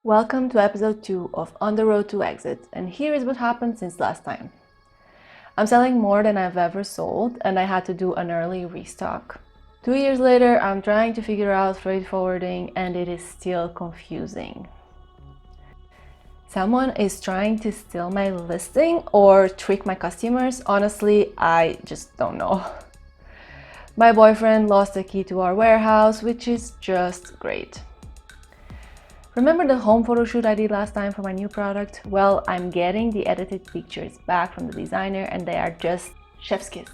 Welcome to episode 2 of On the Road to Exit, and here is what happened since last time. I'm selling more than I've ever sold, and I had to do an early restock. 2 years later, I'm trying to figure out freight forwarding, and it is still confusing. Someone is trying to steal my listing or trick my customers. Honestly, I just don't know. My boyfriend lost the key to our warehouse, which is just great. Remember the home photo shoot I did last time for my new product? Well, I'm getting the edited pictures back from the designer and they are just chef's kiss.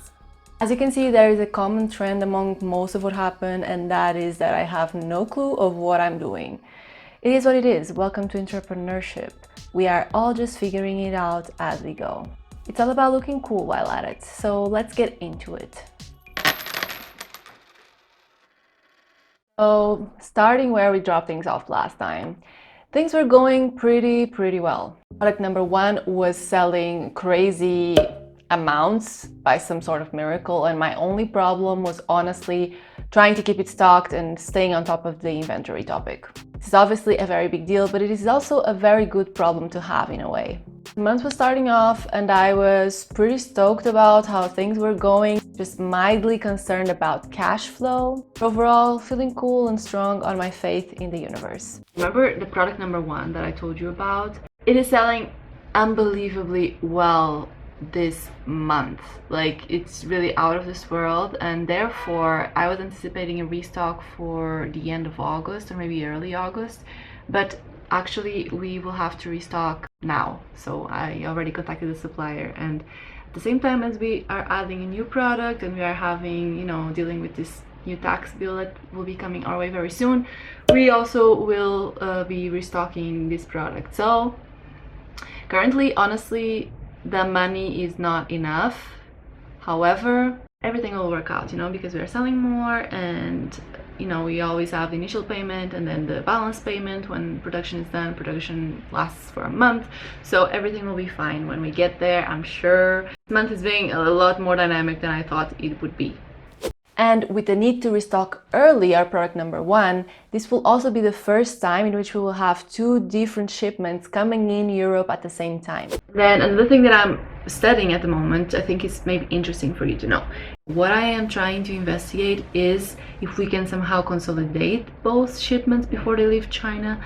As you can see, there is a common trend among most of what happened, and that is that I have no clue of what I'm doing. It is what it is. Welcome to entrepreneurship. We are all just figuring it out as we go. It's all about looking cool while at it, so let's get into it. So, starting where we dropped things off last time, things were going pretty well. Product number 1 was selling crazy amounts by some sort of miracle, and my only problem was honestly trying to keep it stocked and staying on top of the inventory topic. This is obviously a very big deal, but it is also a very good problem to have in a way. The month was starting off and I was pretty stoked about how things were going, just mildly concerned about cash flow. Overall, feeling cool and strong on my faith in the universe. Remember the product number 1 that I told you about? It is selling unbelievably well this month. Like, it's really out of this world, and therefore I was anticipating a restock for the end of August or maybe early August, but actually we will have to restock now. So I already contacted the supplier, and at the same time as we are adding a new product and we are having, dealing with this new tax bill that will be coming our way very soon, we also will be restocking this product. So currently, honestly, the money is not enough. However, everything will work out, because we are selling more, and we always have the initial payment and then the balance payment when production is done. Production lasts for a month, so everything will be fine when we get there, I'm sure. This month is being a lot more dynamic than I thought it would be. And with the need to restock early our product number 1, this will also be the first time in which we will have 2 different shipments coming in Europe at the same time. Then another thing that I'm studying at the moment, I think is maybe interesting for you to know. What I am trying to investigate is if we can somehow consolidate both shipments before they leave China,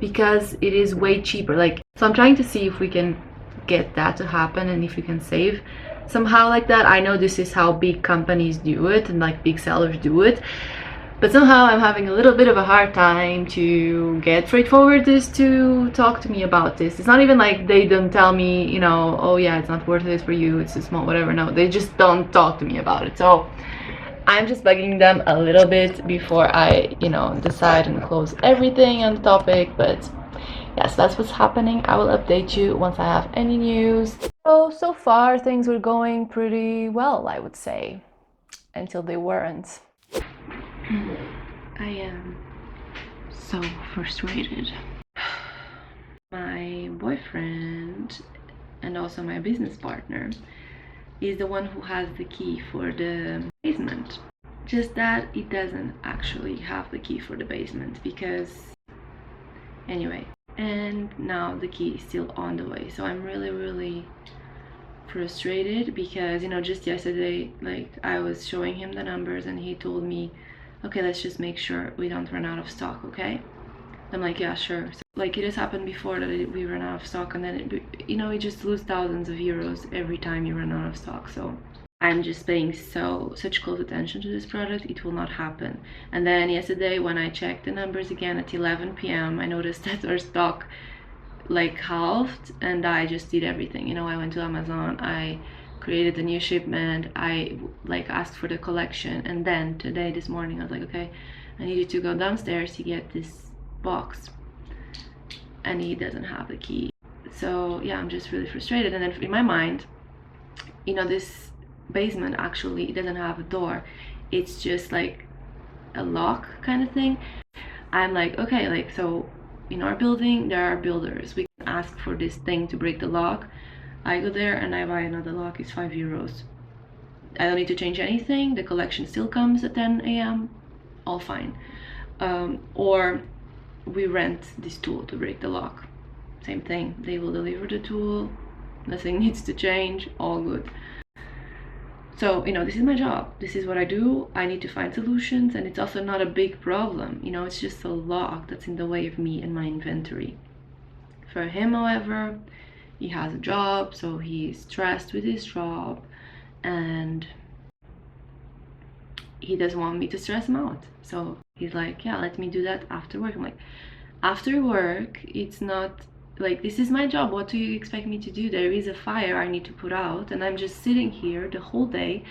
because it is way cheaper. So I'm trying to see if we can get that to happen and if we can save somehow like that. I know this is how big companies do it and big sellers do it, but somehow I'm having a little bit of a hard time to get freight forwarders to talk to me about this. It's not even like they don't tell me, oh yeah, it's not worth it for you, it's too small, whatever. No, they just don't talk to me about it. So I'm just bugging them a little bit before I, decide and close everything on the topic. But yes, that's what's happening. I will update you once I have any news. So far things were going pretty well, I would say, until they weren't. I am so frustrated. My boyfriend and also my business partner is the one who has the key for the basement. Just that it doesn't actually have the key for the basement, because anyway. And now the key is still on the way, so I'm really frustrated because just yesterday, I was showing him the numbers and he told me, okay, let's just make sure we don't run out of stock, okay? I'm like, yeah, sure. So, it has happened before that we run out of stock, and then we just lose thousands of euros every time you run out of stock. So I'm just paying such close attention to this product, it will not happen. And then yesterday when I checked the numbers again at 11 p.m. I noticed that our stock halved, and I just did everything. I went to Amazon, I created a new shipment, I asked for the collection, and then today, this morning, I was like, okay, I needed to go downstairs to get this box, and he doesn't have the key. So yeah, I'm just really frustrated. And then in my mind, this basement actually doesn't have a door, it's just a lock kind of thing. I'm like, okay, so in our building there are builders, we can ask for this thing to break the lock. I go there and I buy another lock, it's 5 euros. I don't need to change anything, the collection still comes at 10 a.m. all fine. Or we rent this tool to break the lock. Same thing, they will deliver the tool, nothing needs to change, all good. So, you know, this is my job, this is what I do, I need to find solutions, and it's also not a big problem, you know, it's just a lock that's in the way of me and my inventory. For him, however, he has a job, so he's stressed with his job, and he doesn't want me to stress him out. So he's like, yeah, let me do that after work. I'm like, after work, it's not like, this is my job, what do you expect me to do? There is a fire I need to put out, and I'm just sitting here the whole day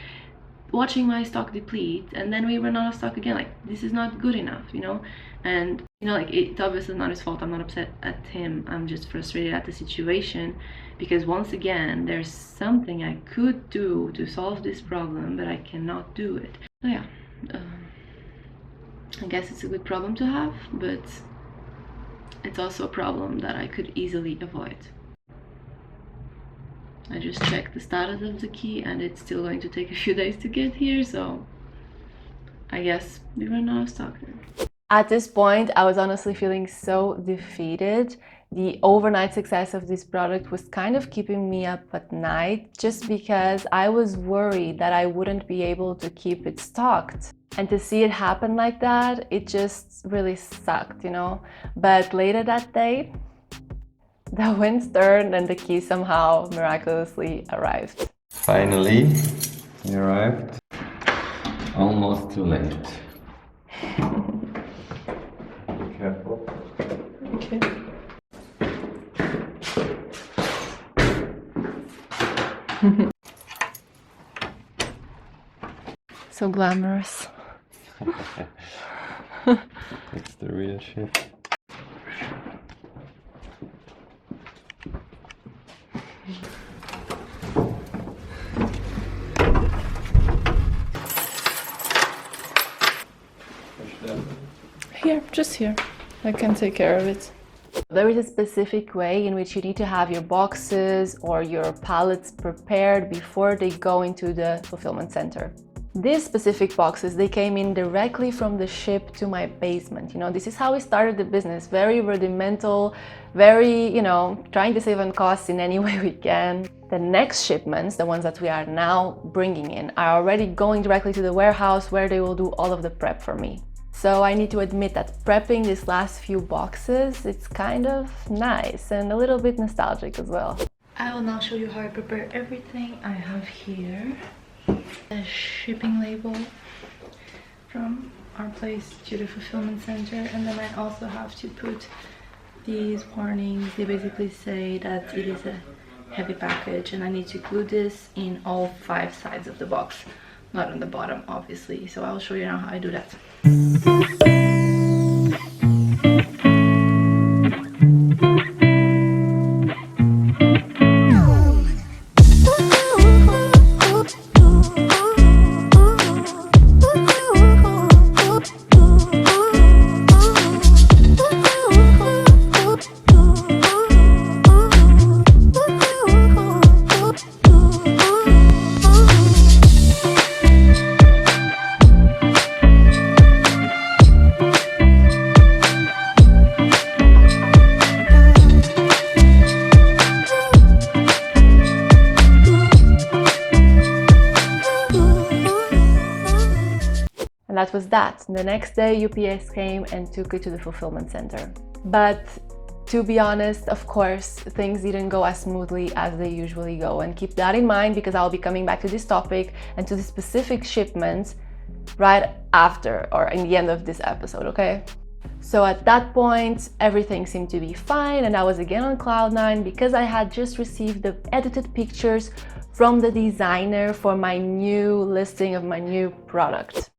watching my stock deplete, and then we run out of stock again. Like, this is not good enough, you know? And you know, like, it's obviously not his fault, I'm not upset at him, I'm just frustrated at the situation, because once again, there's something I could do to solve this problem, but I cannot do it. So yeah, I guess it's a good problem to have, but it's also a problem that I could easily avoid. I just checked the status of the key, and it's still going to take a few days to get here, so I guess we run out of stock then. At this point, I was honestly feeling so defeated. The overnight success of this product was kind of keeping me up at night, just because I was worried that I wouldn't be able to keep it stocked. And to see it happen like that, it just really sucked, you know? But later that day, the winds turned and the key somehow miraculously arrived. Finally, he arrived. Almost too late. Be careful. Okay. So glamorous. It's the real shit. Here, just here. I can take care of it. There is a specific way in which you need to have your boxes or your pallets prepared before they go into the fulfillment center. These specific boxes, they came in directly from the ship to my basement. You know, this is how we started the business. Very rudimental, very, you know, trying to save on costs in any way we can. The next shipments, the ones that we are now bringing in, are already going directly to the warehouse where they will do all of the prep for me. So I need to admit that prepping these last few boxes, it's kind of nice and a little bit nostalgic as well. I will now show you how I prepare everything. I have here a shipping label from our place to the fulfillment center, and then I also have to put these warnings. They basically say that it is a heavy package, and I need to glue this in all 5 sides of the box, not on the bottom obviously. So I'll show you now how I do that. That was that. The next day UPS came and took it to the fulfillment center. But to be honest, of course, things didn't go as smoothly as they usually go. And keep that in mind, because I'll be coming back to this topic and to the specific shipments right after, or in the end of this episode, okay? So at that point, everything seemed to be fine, and I was again on cloud 9 because I had just received the edited pictures from the designer for my new listing of my new product.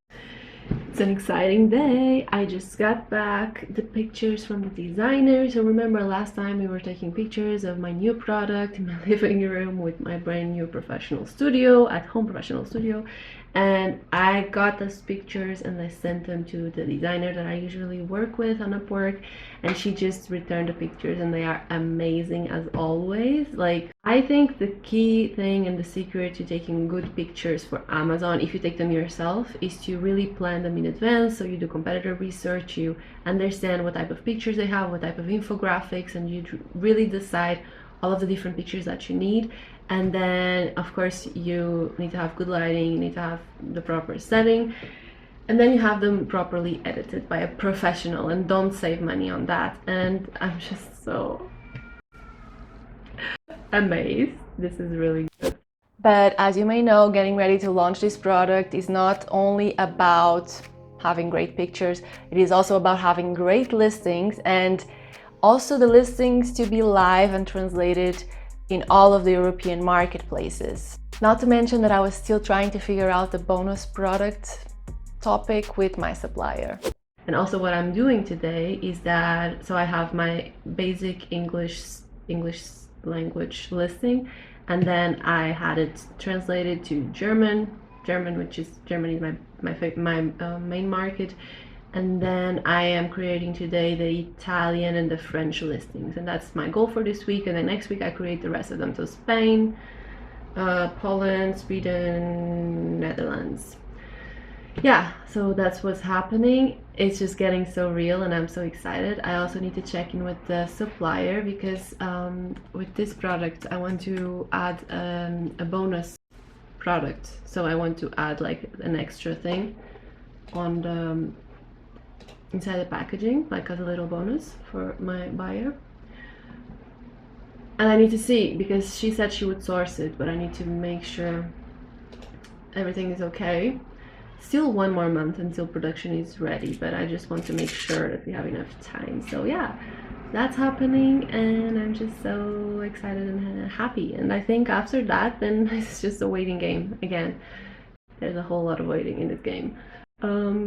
It's an exciting day. I just got back the pictures from the designer. So remember last time we were taking pictures of my new product in my living room with my brand new professional studio, at home professional studio. And I got those pictures and I sent them to the designer that I usually work with on Upwork, and she just returned the pictures and they are amazing as always. Like, I think the key thing and the secret to taking good pictures for Amazon, if you take them yourself, is to really plan them in advance. So you do competitor research, you understand what type of pictures they have, what type of infographics, and you really decide all of the different pictures that you need. And then of course you need to have good lighting, you need to have the proper setting, and then you have them properly edited by a professional, and don't save money on that. And I'm just so amazed. This is really good. But as you may know, getting ready to launch this product is not only about having great pictures, it is also about having great listings, and also the listings to be live and translated in all of the European marketplaces. Not to mention that I was still trying to figure out the bonus product topic with my supplier. And also what I'm doing today is that, so I have my basic English language listing, and then I had it translated to German, which is Germany is my main market. And then I am creating today the Italian and the French listings, and that's my goal for this week. And then next week I create the rest of them, so Spain, Poland, Sweden, Netherlands. Yeah, so that's what's happening. It's just getting so real and I'm so excited. I also need to check in with the supplier because with this product I want to add a bonus product. So I want to add like an extra thing on the inside the packaging, like as a little bonus for my buyer. And I need to see, because she said she would source it, but I need to make sure everything is okay. Still one more month until production is ready, but I just want to make sure that we have enough time. So yeah, that's happening and I'm just so excited and happy. And I think after that, then it's just a waiting game again. There's a whole lot of waiting in this game.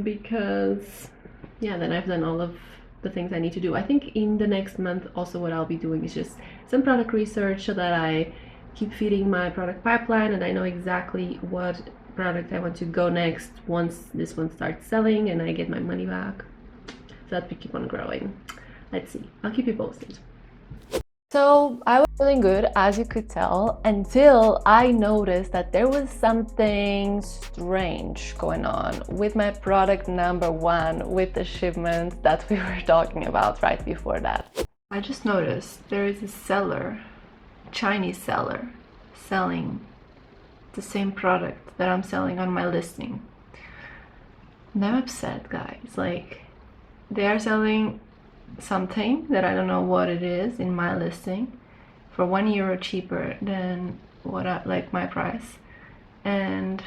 Because yeah, then I've done all of the things I need to do. I think in the next month also what I'll be doing is just some product research so that I keep feeding my product pipeline and I know exactly what product I want to go next once this one starts selling and I get my money back, so that we keep on growing. Let's see, I'll keep you posted. So I was feeling good, as you could tell, until I noticed that there was something strange going on with my product number 1, with the shipment that we were talking about right before that. I just noticed there is a seller, Chinese seller, selling the same product that I'm selling on my listing. And I'm upset, guys. Like, they are selling something that I don't know what it is in my listing for €1 cheaper than what like my price, and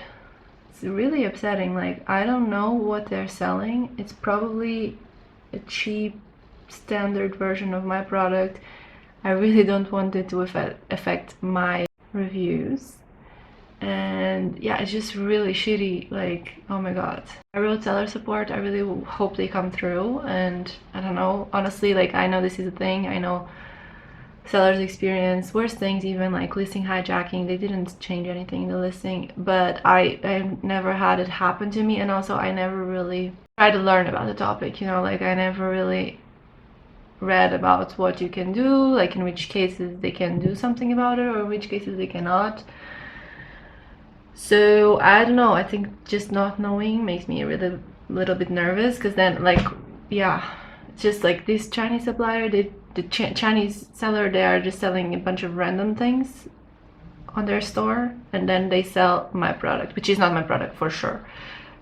it's really upsetting. Like, I don't know what they're selling. It's probably a cheap standard version of my product. I really don't want it to affect my reviews. And yeah, it's just really shitty. Like, oh my god, I wrote seller support. I really hope they come through, and I don't know, honestly, like, I know this is a thing. I know sellers experience worse things, even like listing hijacking. They didn't change anything in the listing, but I've never had it happen to me. And also I never really tried to learn about the topic, you know, like I never really read about what you can do, like in which cases they can do something about it or in which cases they cannot. So I don't know, I think just not knowing makes me a little bit nervous, because then, like, yeah, it's just like this Chinese supplier, the Chinese seller, they are just selling a bunch of random things on their store, and then they sell my product, which is not my product for sure.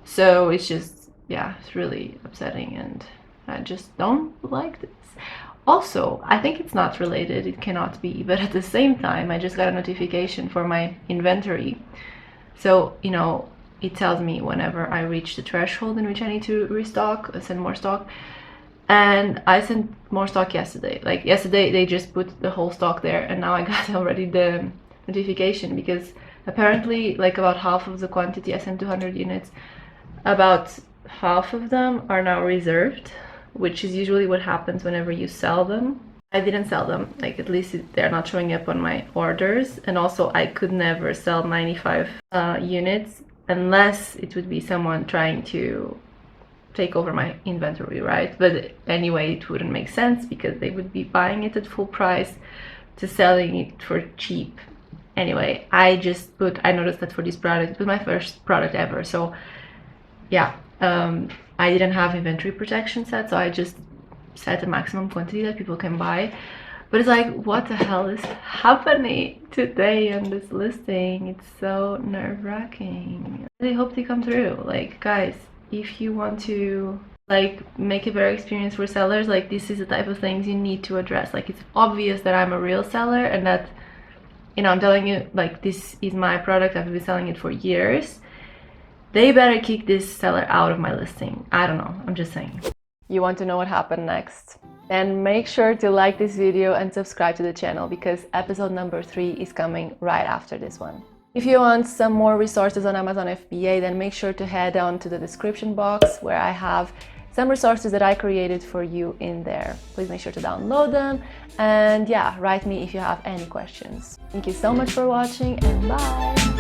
So it's just, yeah, it's really upsetting, and I just don't like this. Also, I think it's not related, it cannot be, but at the same time, I just got a notification for my inventory. So, you know, it tells me whenever I reach the threshold in which I need to restock, send more stock. And I sent more stock yesterday. Like, yesterday they just put the whole stock there, and now I got already the notification, because apparently, like, about half of the quantity, I sent 200 units, about half of them are now reserved, which is usually what happens whenever you sell them. I didn't sell them, like, at least they're not showing up on my orders. And also I could never sell 95 units unless it would be someone trying to take over my inventory, right? But anyway, it wouldn't make sense because they would be buying it at full price to selling it for cheap. Anyway, I noticed that for this product, it was my first product ever, so yeah, I didn't have inventory protection set, so I just set a maximum quantity that people can buy. But it's like, what the hell is happening today on this listing? It's so nerve-wracking. I hope they come through. Like, guys, if you want to like make a better experience for sellers, like this is the type of things you need to address. Like, it's obvious that I'm a real seller and that, you know, I'm telling you, like, this is my product, I've been selling it for years. They better kick this seller out of my listing. I don't know, I'm just saying. You want to know what happened next? Then make sure to like this video and subscribe to the channel because episode number 3 is coming right after this one. If you want some more resources on Amazon FBA, then make sure to head on to the description box where I have some resources that I created for you in there. Please make sure to download them and yeah, write me if you have any questions. Thank you so much for watching and bye!